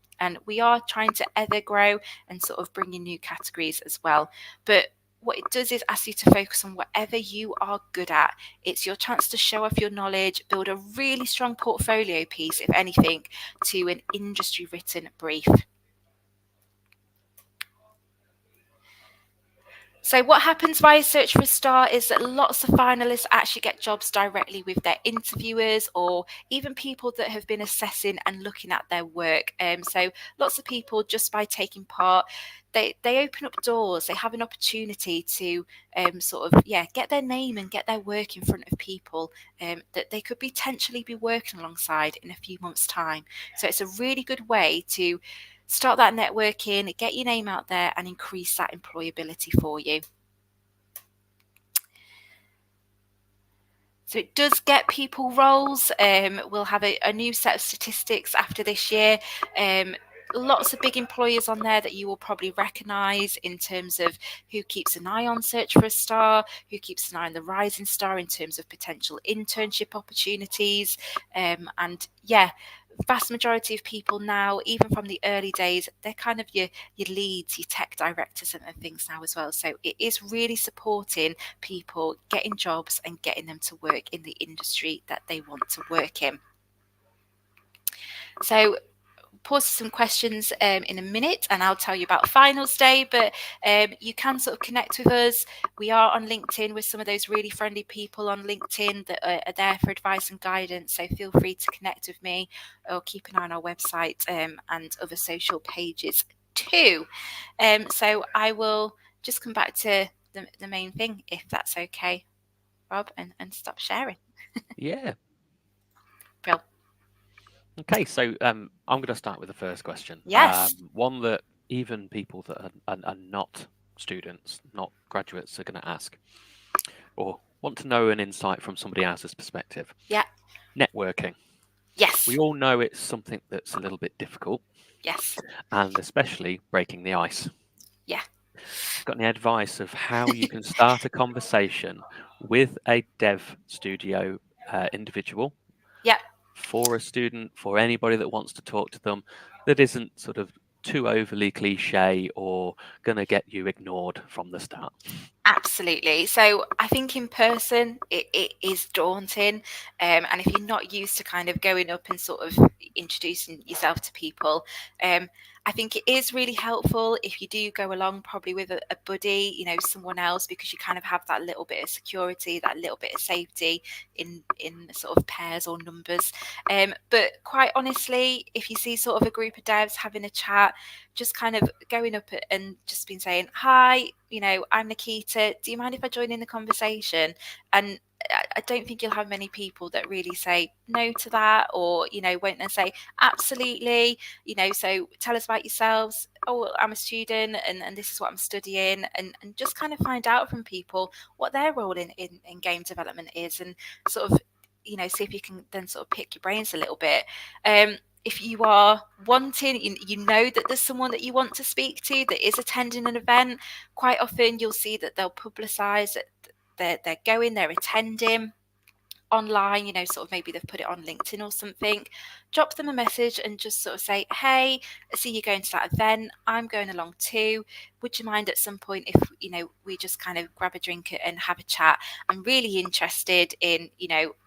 we are trying to ever grow and sort of bring in new categories as well. But what it does is ask you to focus on whatever you are good at. It's your chance to show off your knowledge, build a really strong portfolio piece, if anything, to an industry written brief. So what happens via Search for a Star is that lots of finalists actually get jobs directly with their interviewers or even people that have been assessing and looking at their work. So lots of people, just by taking part, they open up doors. They have an opportunity to get their name and get their work in front of people that they could potentially be working alongside in a few months' time. So it's a really good way to start that networking, get your name out there and increase that employability for you. So it does get people roles. We'll have a new set of statistics after this year. Lots of big employers on there that you will probably recognise in terms of who keeps an eye on Search for a Star, who keeps an eye on the Rising Star in terms of potential internship opportunities. And yeah, vast majority of people now, even from the early days, they're kind of your leads, your tech directors and things now as well. So it is really supporting people getting jobs and getting them to work in the industry that they want to work in. So pause for some questions in a minute and I'll tell you about finals day, but you can sort of connect with us. We are on LinkedIn with some of those really friendly people on LinkedIn that are there for advice and guidance, so feel free to connect with me or keep an eye on our website and other social pages too. So I will just come back to the main thing, if that's okay, Rob, and stop sharing. Yeah. Brill. Okay, so I'm going to start with the first question. Yes. One that even people that are not students, not graduates, are going to ask or want to know an insight from somebody else's perspective. Yeah. Networking. Yes. We all know it's something that's a little bit difficult. Yes. And especially breaking the ice. Yeah. got any advice of how you can start a conversation with a dev studio individual Yep. for a student, for anybody that wants to talk to them, that isn't sort of too overly cliche or going to get you ignored from the start? Absolutely. So I think in person it is daunting. And if you're not used to kind of going up and sort of introducing yourself to people, I think it is really helpful if you do go along probably with a buddy, someone else, because you kind of have that little bit of security, that little bit of safety in sort of pairs or numbers. But quite honestly, if you see sort of a group of devs having a chat, just kind of going up and just been saying, hi, I'm Nikita. Do you mind if I join in the conversation? And I don't think you'll have many people that really say no to that, or, won't then say, absolutely, so tell us about yourselves. Oh, I'm a student and this is what I'm studying. And just kind of find out from people what their role in game development is, and sort of, see if you can then sort of pick your brains a little bit. If you are wanting, you know that there's someone that you want to speak to that is attending an event, quite often you'll see that they'll publicise that they're going, they're attending online, sort of maybe they've put it on LinkedIn or something. Drop them a message and just sort of say, hey, I see you going to that event. I'm going along too. Would you mind at some point if, we just kind of grab a drink and have a chat? I'm really interested in,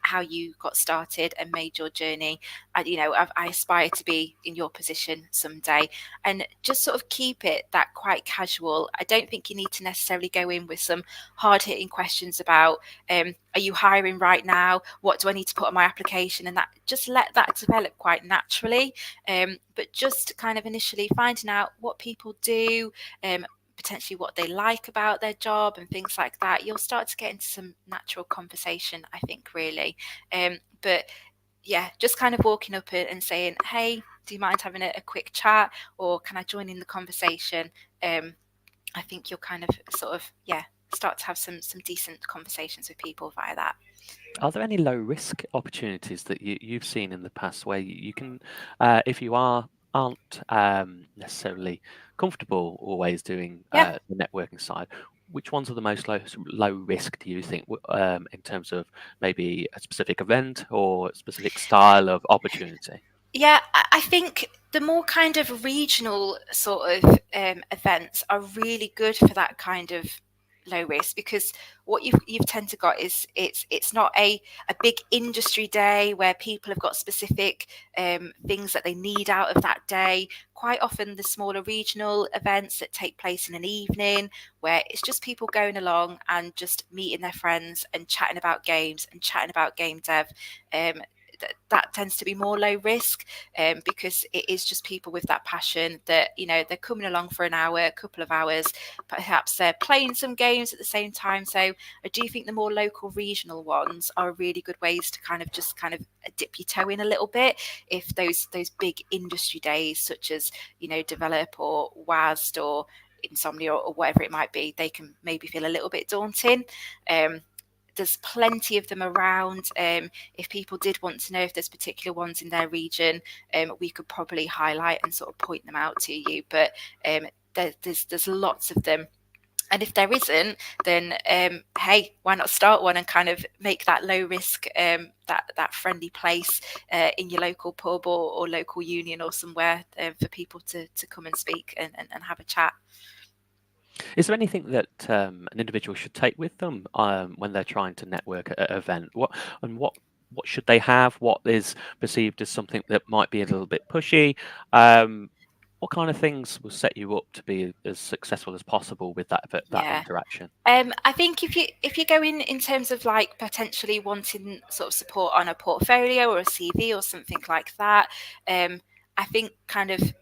how you got started and made your journey. I aspire to be in your position someday, and just sort of keep it that quite casual. I don't think you need to necessarily go in with some hard hitting questions about, are you hiring right now? What do I need to put on my application? And that, just let that develop quite naturally. But just kind of initially finding out what people do, potentially what they like about their job and things like that, you'll start to get into some natural conversation, I think, really. But yeah, just kind of walking up and saying, hey, do you mind having a quick chat, or can I join in the conversation? I think you'll kind of sort of, start to have some decent conversations with people via that. Are there any low risk opportunities that you've seen in the past where you can, if you aren't necessarily comfortable always doing Yeah. the networking side, which ones are the most low risk, do you think, in terms of maybe a specific event or a specific style of opportunity? Yeah, I think the more kind of regional sort of events are really good for that kind of low risk, because what you've tend to got is it's not a big industry day where people have got specific things that they need out of that day. Quite often the smaller regional events that take place in an evening, where it's just people going along and just meeting their friends and chatting about games and chatting about game dev. That tends to be more low risk, because it is just people with that passion that, they're coming along for an hour, a couple of hours, perhaps they're playing some games at the same time. So I do think the more local regional ones are really good ways to kind of dip your toe in a little bit, if those big industry days such as, Develop or WASD or Insomnia or whatever it might be, they can maybe feel a little bit daunting. There's plenty of them around. If people did want to know if there's particular ones in their region, we could probably highlight and sort of point them out to you. But there's lots of them. And if there isn't, then hey, why not start one and kind of make that low risk, that friendly place in your local pub or local union or somewhere for people to come and speak and have a chat. Is there anything that an individual should take with them when they're trying to network at an event? What should they have? What is perceived as something that might be a little bit pushy? What kind of things will set you up to be as successful as possible with that Yeah. interaction? I think if you go in terms of like potentially wanting sort of support on a portfolio or a CV or something like that, I think kind of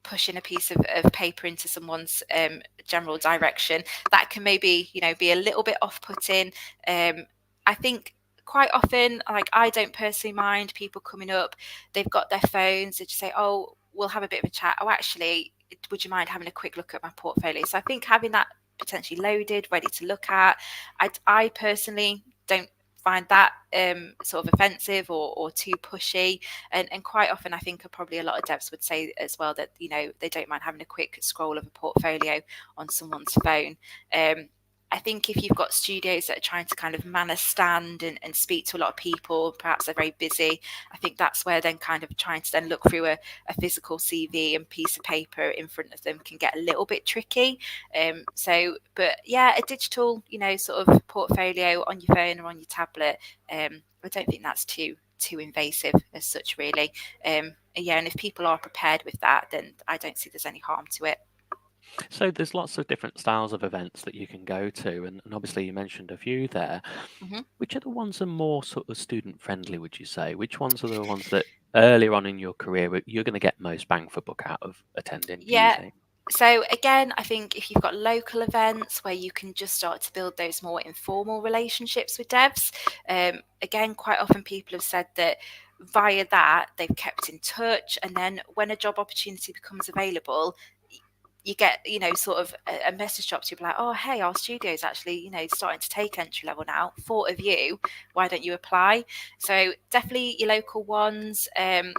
pushing a piece of paper into someone's general direction, that can maybe be a little bit off-putting. I think quite often, like, I don't personally mind people coming up, they've got their phones, they just say, oh, we'll have a bit of a chat, oh actually, would you mind having a quick look at my portfolio? So I think having that potentially loaded, ready to look at, I personally don't find that sort of offensive or too pushy. And quite often, I think probably a lot of devs would say as well that, you know, they don't mind having a quick scroll of a portfolio on someone's phone. I think if you've got studios that are trying to kind of man a stand and speak to a lot of people, perhaps they're very busy, I think that's where then kind of trying to then look through a physical CV and piece of paper in front of them can get a little bit tricky. But yeah, a digital, you know, sort of portfolio on your phone or on your tablet, I don't think that's too invasive as such, really. Yeah, and if people are prepared with that, then I don't see there's any harm to it. So there's lots of different styles of events that you can go to, and obviously you mentioned a few there. Mm-hmm. Which are the ones that are more sort of student friendly, would you say? Which ones are the ones that earlier on in your career you're going to get most bang for buck out of attending, do you Yeah. think? So again, I think if you've got local events where you can just start to build those more informal relationships with devs, again, quite often people have said that via that they've kept in touch, and then when a job opportunity becomes available, you get, you know, sort of a message drop to you like, oh, hey, our studio's actually, you know, starting to take entry level now. Thought of you. Why don't you apply? So definitely your local ones. I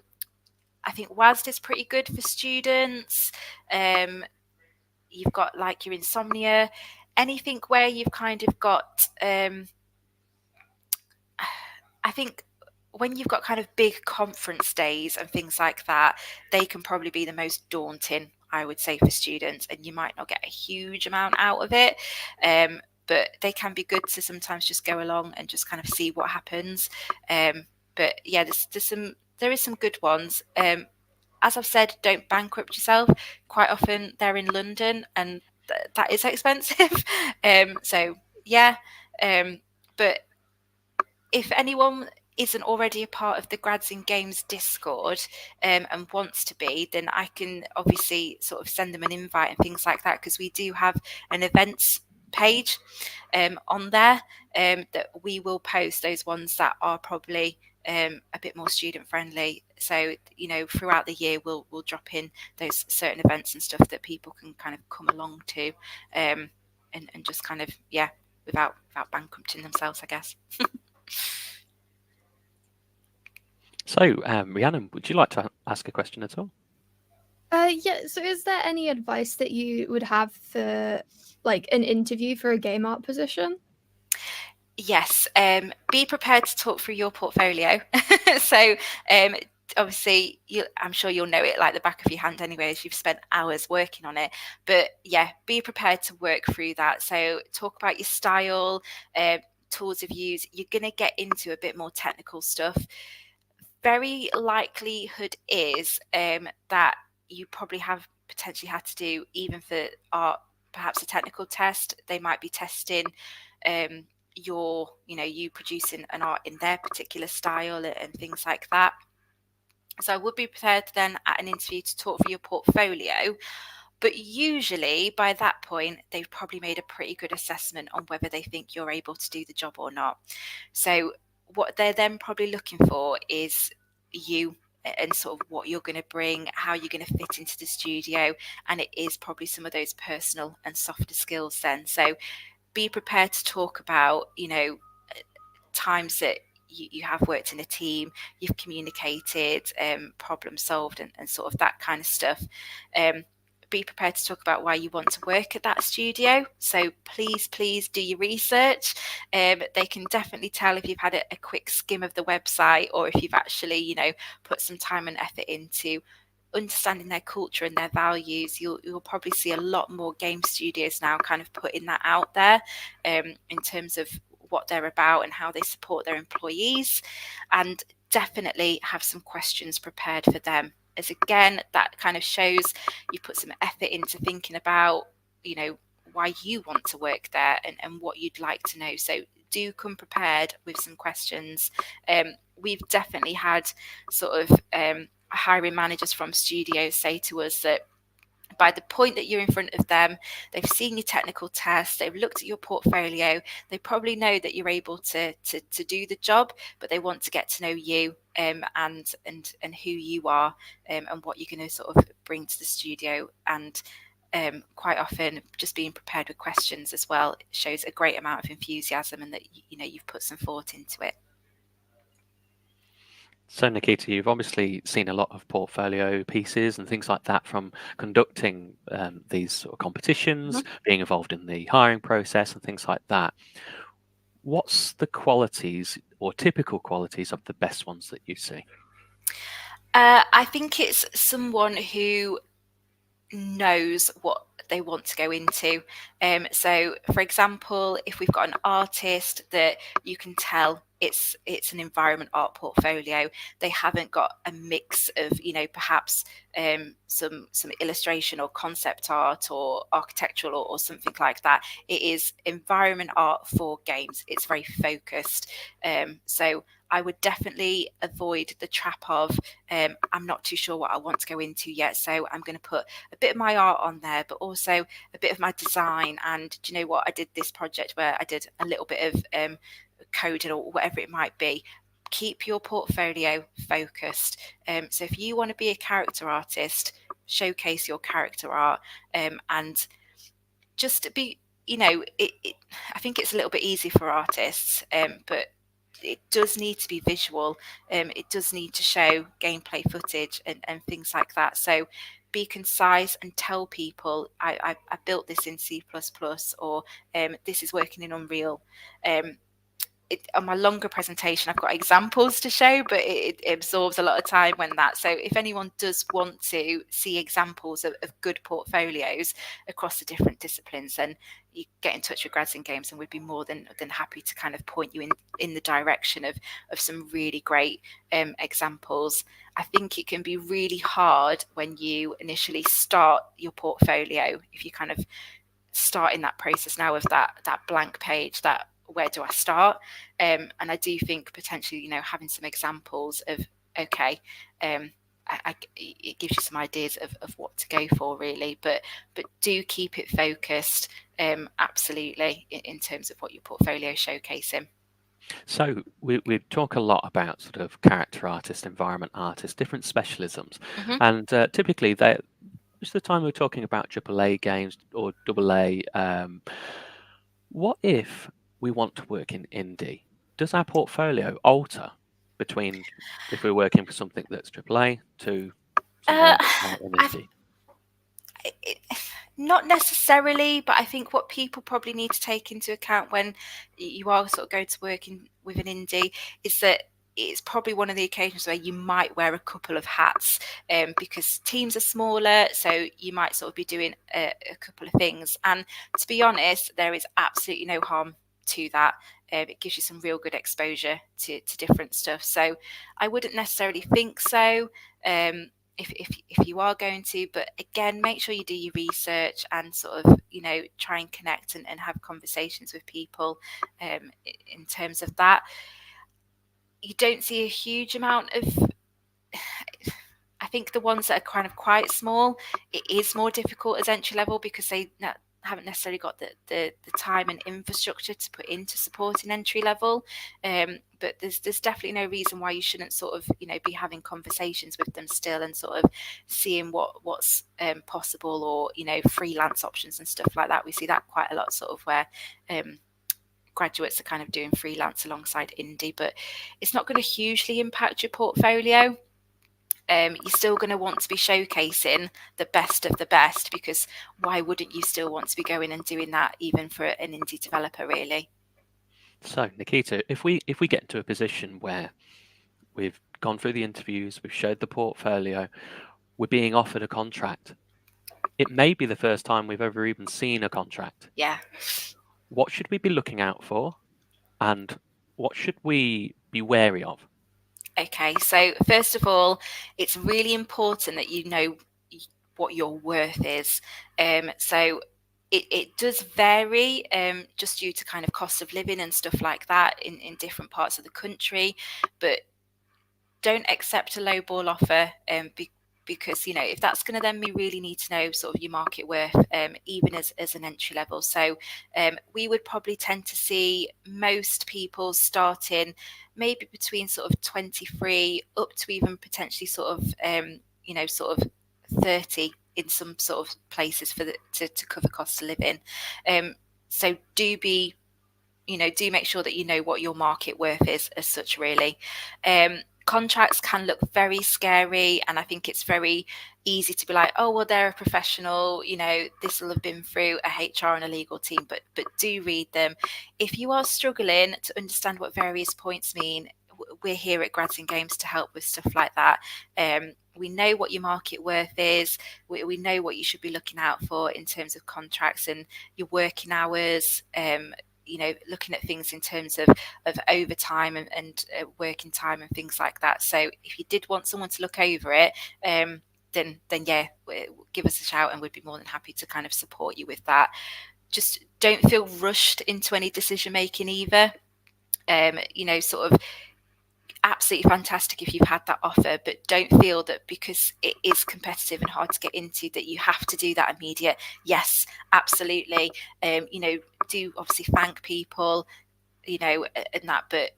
think WASD is pretty good for students. You've got like your Insomnia, anything where you've kind of got, I think when you've got kind of big conference days and things like that, they can probably be the most daunting, I would say, for students, and you might not get a huge amount out of it. But they can be good to sometimes just go along and just kind of see what happens. But yeah, there is some good ones. As I've said, don't bankrupt yourself. Quite often they're in London, and that is expensive. So yeah, but if anyone isn't already a part of the Grads in Games Discord and wants to be, then I can obviously sort of send them an invite and things like that, because we do have an events page on there that we will post those ones that are probably a bit more student friendly. So, you know, throughout the year we'll drop in those certain events and stuff that people can kind of come along to, and just kind of, yeah, without bankrupting themselves, I guess. So, Rhiannon, would you like to ask a question at all? Yeah, so is there any advice that you would have for like an interview for a game art position? Yes, be prepared to talk through your portfolio. So, obviously, I'm sure you'll know it like the back of your hand anyway, as you've spent hours working on it. But yeah, be prepared to work through that. So, talk about your style, tools of use. You're going to get into a bit more technical stuff. Very likelihood is that you probably have potentially had to do, even for art, perhaps a technical test. They might be testing you producing an art in their particular style and things like that. So I would be prepared then at an interview to talk through your portfolio. But usually by that point, they've probably made a pretty good assessment on whether they think you're able to do the job or not. So what they're then probably looking for is you and sort of what you're going to bring, how you're going to fit into the studio. And it is probably some of those personal and softer skills then. So be prepared to talk about, you know, times that you have worked in a team, you've communicated, problem solved, and sort of that kind of stuff. Be prepared to talk about why you want to work at that studio. So please do your research. They can definitely tell if you've had a quick skim of the website, or if you've actually, you know, put some time and effort into understanding their culture and their values. You'll probably see a lot more game studios now kind of putting that out there in terms of what they're about and how they support their employees, and definitely have some questions prepared for them, as again that kind of shows you put some effort into thinking about, you know, why you want to work there and what you'd like to know. So do come prepared with some questions. We've definitely had sort of hiring managers from studios say to us that by the point that you're in front of them, they've seen your technical tests, they've looked at your portfolio, they probably know that you're able to do the job, but they want to get to know you and who you are, and what you're going to sort of bring to the studio. And quite often just being prepared with questions as well shows a great amount of enthusiasm and that you've put some thought into it. So Nikita, you've obviously seen a lot of portfolio pieces and things like that from conducting these sort of competitions, being involved in the hiring process and things like that. What's the qualities or typical qualities of the best ones that you see? I think it's someone who knows what they want to go into. So, for example, if we've got an artist that you can tell it's an environment art portfolio, they haven't got a mix of perhaps some illustration or concept art or architectural or something like that. It is environment art for games. It's very focused. So I would definitely avoid the trap of I'm not too sure what I want to go into yet, so I'm going to put a bit of my art on there, but also a bit of my design. And do you know what? I did this project where I did a little bit of coding or whatever it might be. Keep your portfolio focused. So if you want to be a character artist, showcase your character art and just be, I think it's a little bit easy for artists, but it does need to be visual. It does need to show gameplay footage and things like that. So be concise and tell people I built this in C++, or this is working in Unreal. On my longer presentation, I've got examples to show, but it absorbs a lot of time when that. So if anyone does want to see examples of good portfolios across the different disciplines, then you get in touch with Grads in Games and we'd be more than happy to kind of point you in the direction of some really great examples. I think it can be really hard when you initially start your portfolio, if you kind of start in that process now of that blank page, that where do I start? And I do think potentially, having some examples of, okay, it gives you some ideas of what to go for really, but do keep it focused, absolutely, in terms of what your portfolio is showcasing. So we talk a lot about sort of character artist, environment artist, different specialisms, and typically most of the time we're talking about AAA games or AA. What if we want to work in indie? Does our portfolio alter between if we're working for something that's AAA to somewhere in indie? Not necessarily, but I think what people probably need to take into account when you are sort of going to work with an indie is that it's probably one of the occasions where you might wear a couple of hats, because teams are smaller, so you might sort of be doing a couple of things. And to be honest, there is absolutely no harm to that. It gives you some real good exposure to different stuff. So I wouldn't necessarily think so. If you are going to, but again, make sure you do your research and sort of try and connect and have conversations with people in terms of that. You don't see a huge amount of, I think the ones that are kind of quite small, it is more difficult as entry level because they haven't necessarily got the time and infrastructure to put into supporting entry level. But there's definitely no reason why you shouldn't sort of be having conversations with them still and sort of seeing what's possible, or freelance options and stuff like that. We see that quite a lot, sort of where graduates are kind of doing freelance alongside indie, but it's not going to hugely impact your portfolio. You're still going to want to be showcasing the best of the best, because why wouldn't you still want to be going and doing that even for an indie developer, really? So Nikita, if we get into a position where we've gone through the interviews, we've showed the portfolio, we're being offered a contract, it may be the first time we've ever even seen a contract. Yeah. What should we be looking out for, and what should we be wary of? Okay, so first of all, it's really important that you know what your worth is. So it does vary, just due to kind of cost of living and stuff like that in different parts of the country, but don't accept a lowball offer, because if that's going to, then we really need to know sort of your market worth, even as an entry level. So we would probably tend to see most people starting maybe between sort of 23 up to even potentially sort of 30 in some sort of places for to cover cost of living. So do make sure that you know what your market worth is as such, really. Contracts can look very scary, and I think it's very easy to be like, oh, well, they're a professional, this will have been through a HR and a legal team, but do read them. If you are struggling to understand what various points mean, we're here at Grads in Games to help with stuff like that. We know what your market worth is. We know what you should be looking out for in terms of contracts and your working hours. Looking at things in terms of overtime and working time and things like that. So if you did want someone to look over it, then yeah, give us a shout and we'd be more than happy to kind of support you with that. Just don't feel rushed into any decision making either. Sort of absolutely fantastic if you've had that offer, but don't feel that because it is competitive and hard to get into that you have to do that immediate. Yes, absolutely. Do obviously thank people, and that, but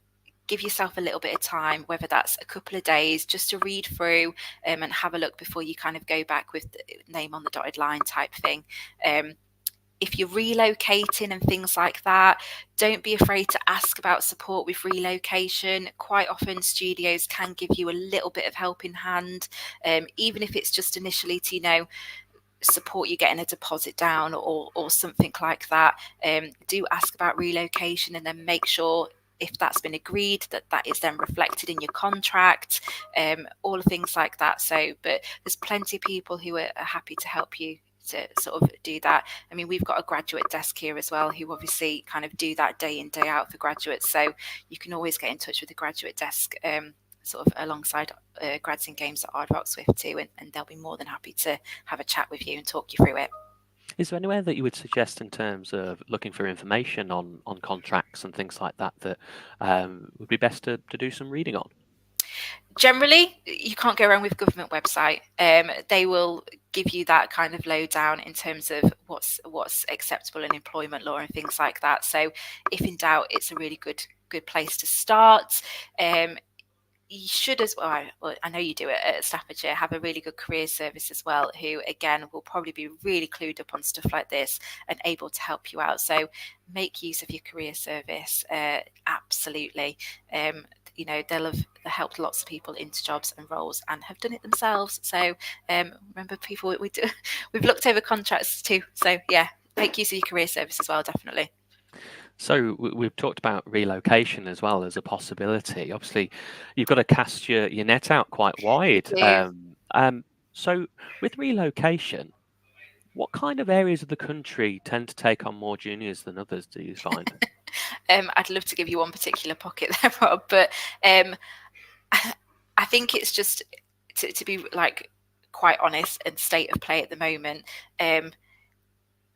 give yourself a little bit of time, whether that's a couple of days, just to read through and have a look before you kind of go back with the name on the dotted line type thing. If you're relocating and things like that, don't be afraid to ask about support with relocation. Quite often studios can give you a little bit of helping hand, even if it's just initially to, support you getting a deposit down or something like that. Do ask about relocation and then make sure if that's been agreed that is then reflected in your contract, all of things like that. So, but there's plenty of people who are happy to help you to sort of do that. I mean, we've got a graduate desk here as well who obviously kind of do that day in, day out for graduates. So you can always get in touch with the graduate desk sort of alongside Grads in Games at Hard Rock Swift too, and they'll be more than happy to have a chat with you and talk you through it. Is there anywhere that you would suggest in terms of looking for information on contracts and things like that would be best to do some reading on? Generally, you can't go wrong with government website. They will give you that kind of lowdown in terms of what's acceptable in employment law and things like that. So if in doubt, it's a really good place to start. You should as well, I know you do it at Staffordshire, have a really good career service as well, who again will probably be really clued up on stuff like this and able to help you out. So make use of your career service, absolutely. They'll have helped lots of people into jobs and roles and have done it themselves. So remember, people, we've looked over contracts too. So yeah, make use of your career service as well, definitely. So we've talked about relocation as well as a possibility. Obviously, you've got to cast your net out quite wide. So with relocation, what kind of areas of the country tend to take on more juniors than others, do you find? I'd love to give you one particular pocket there, Rob, but I think it's just to be like quite honest and state of play at the moment.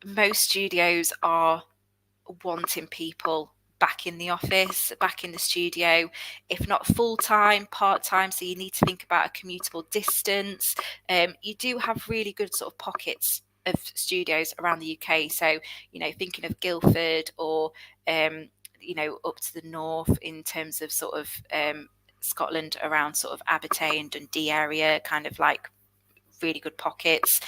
Most studios are wanting people back in the office, back in the studio, if not full-time, part-time. So you need to think about a commutable distance. You do have really good sort of pockets of studios around the UK. So, thinking of Guildford or, up to the north in terms of sort of Scotland around sort of Abertay and Dundee area, kind of like really good pockets.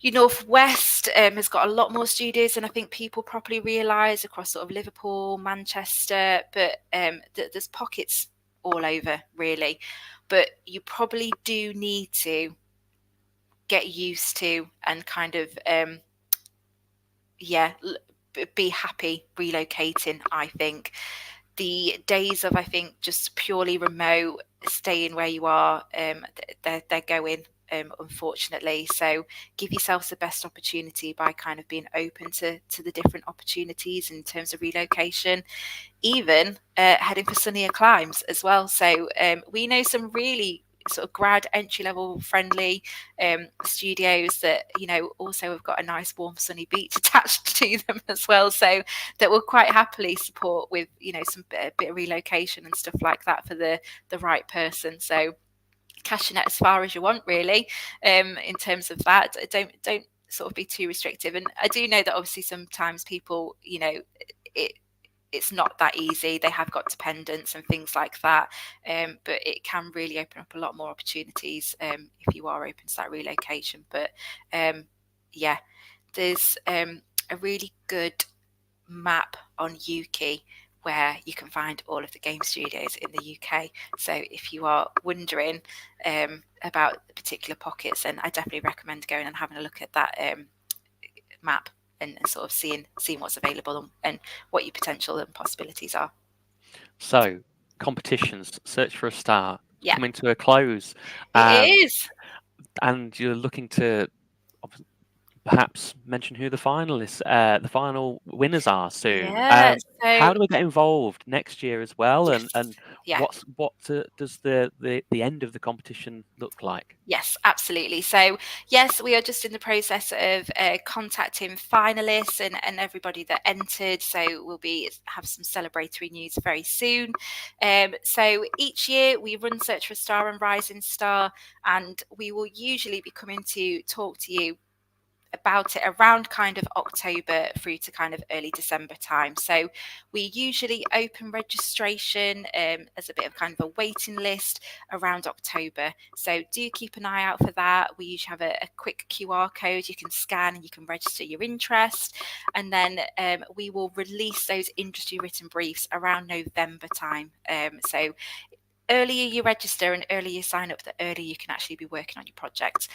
Your Northwest has got a lot more studios than I think people properly realise across sort of Liverpool, Manchester, but there's pockets all over really. But you probably do need to get used to and kind of, be happy relocating, I think. The days of, I think, just purely remote, staying where you are, they're going. Unfortunately, so give yourselves the best opportunity by kind of being open to the different opportunities in terms of relocation, even heading for sunnier climes as well. So we know some really sort of grad entry level friendly studios that also have got a nice warm sunny beach attached to them as well, so that will quite happily support with some bit of relocation and stuff like that for the right person. So cashing it as far as you want, really, in terms of that. Don't sort of be too restrictive. And I do know that obviously sometimes people, it's not that easy. They have got dependents and things like that, but it can really open up a lot more opportunities if you are open to that relocation. But yeah, there's a really good map on Uki where you can find all of the game studios in the UK. So if you are wondering about particular pockets, then I definitely recommend going and having a look at that map and sort of seeing what's available and what your potential and possibilities are. So, competitions, Search for a Star, Yeah. coming to a close. It is. And you're looking to perhaps mention who the finalists, the final winners are soon. Yeah. How So do we get involved next year as well? yes. And Yeah. what does the end of the competition look like? Yes, absolutely. So, yes, we are just in the process of contacting finalists and everybody that entered. So, we'll have some celebratory news very soon. So, each year we run Search for a Star and Rising Star, and we will usually be coming to talk to you about it around kind of October through to kind of early December time. So we usually open registration as a bit of kind of a waiting list around October. So do keep an eye out for that. We usually have a quick QR code you can scan and you can register your interest. And then we will release those industry written briefs around November time. So earlier you register and earlier you sign up, the earlier you can actually be working on your project.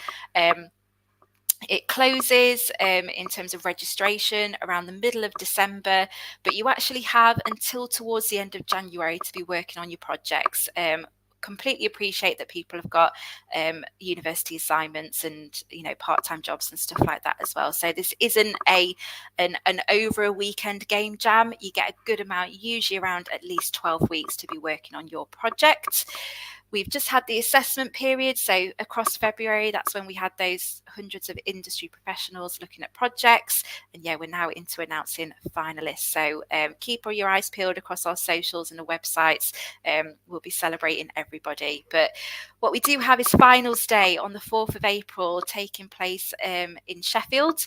It closes in terms of registration around the middle of December, but you actually have until towards the end of January to be working on your projects. Completely appreciate that people have got university assignments and part-time jobs and stuff like that as well. So this isn't an over a weekend game jam. You get a good amount, usually around at least 12 weeks to be working on your project. We've just had the assessment period. So across February, that's when we had those hundreds of industry professionals looking at projects. And yeah, we're now into announcing finalists. So keep all your eyes peeled across our socials and the websites. We'll be celebrating everybody. But what we do have is finals day on the 4th of April taking place in Sheffield.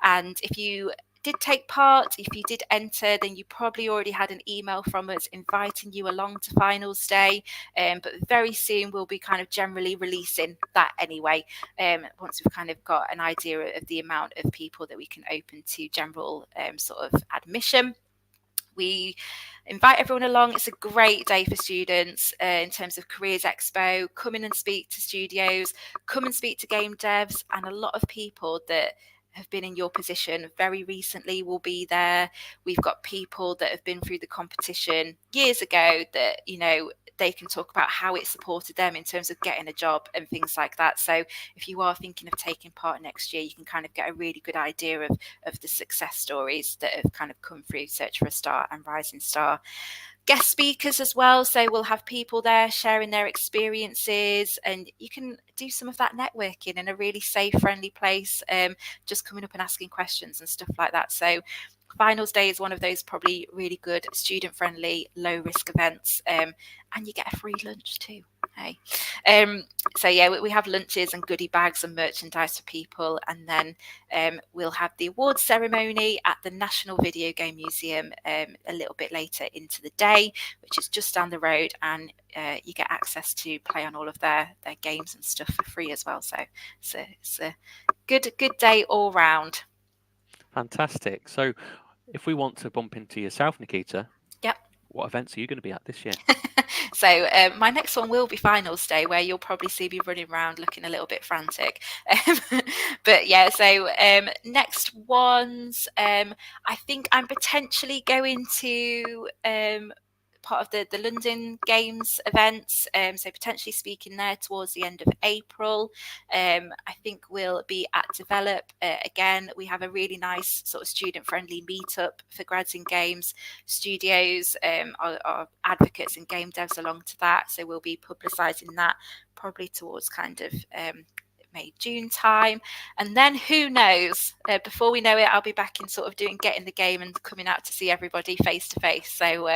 And if you did take part, if you did enter, then you probably already had an email from us inviting you along to finals day. But very soon we'll be kind of generally releasing that anyway, once we've kind of got an idea of the amount of people that we can open to general sort of admission. We invite everyone along. It's a great day for students in terms of Careers Expo. Come in and speak to studios, come and speak to game devs, and a lot of people that have been in your position very recently will be there. We've got people that have been through the competition years ago that, they can talk about how it supported them in terms of getting a job and things like that. So if you are thinking of taking part next year, you can kind of get a really good idea of the success stories that have kind of come through Search for a Star and Rising Star. Guest speakers as well, so we'll have people there sharing their experiences, and you can do some of that networking in a really safe, friendly place, just coming up and asking questions and stuff like that. So finals day is one of those probably really good student friendly low risk events, and you get a free lunch too. Hey, so yeah, we have lunches and goodie bags and merchandise for people, and then we'll have the awards ceremony at the National Video Game Museum a little bit later into the day, which is just down the road, and you get access to play on all of their games and stuff for free as well. So it's a good day all round. Fantastic. So, if we want to bump into yourself, Nikita, Yep. what events are you going to be at this year? So my next one will be finals day, where you'll probably see me running around looking a little bit frantic. But yeah, so next ones, I think I'm potentially going to part of the London Games events, so potentially speaking there towards the end of April. I think we'll be at Develop again. We have a really nice sort of student friendly meetup for grads in games. Studios are advocates and game devs along to that, so we'll be publicising that probably towards kind of May, June time. And then who knows, before we know it, I'll be back in sort of getting the game and coming out to see everybody face to face. So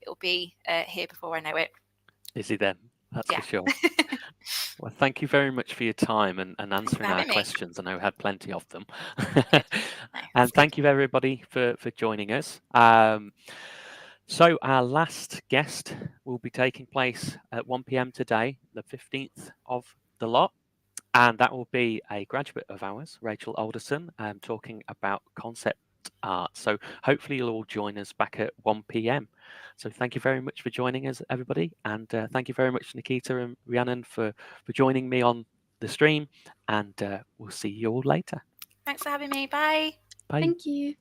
it'll be here before I know it. Is he then? That's for sure. Well, thank you very much for your time and answering our questions. I know we had plenty of them. And thank you everybody for joining us. So our last guest will be taking place at 1 p.m. today, the 15th of the lot. And that will be a graduate of ours, Rachel Alderson, talking about concept art. So hopefully you'll all join us back at 1 p.m. So thank you very much for joining us, everybody. And thank you very much, Nikita and Rhiannon, for joining me on the stream. And we'll see you all later. Thanks for having me. Bye. Bye. Thank you.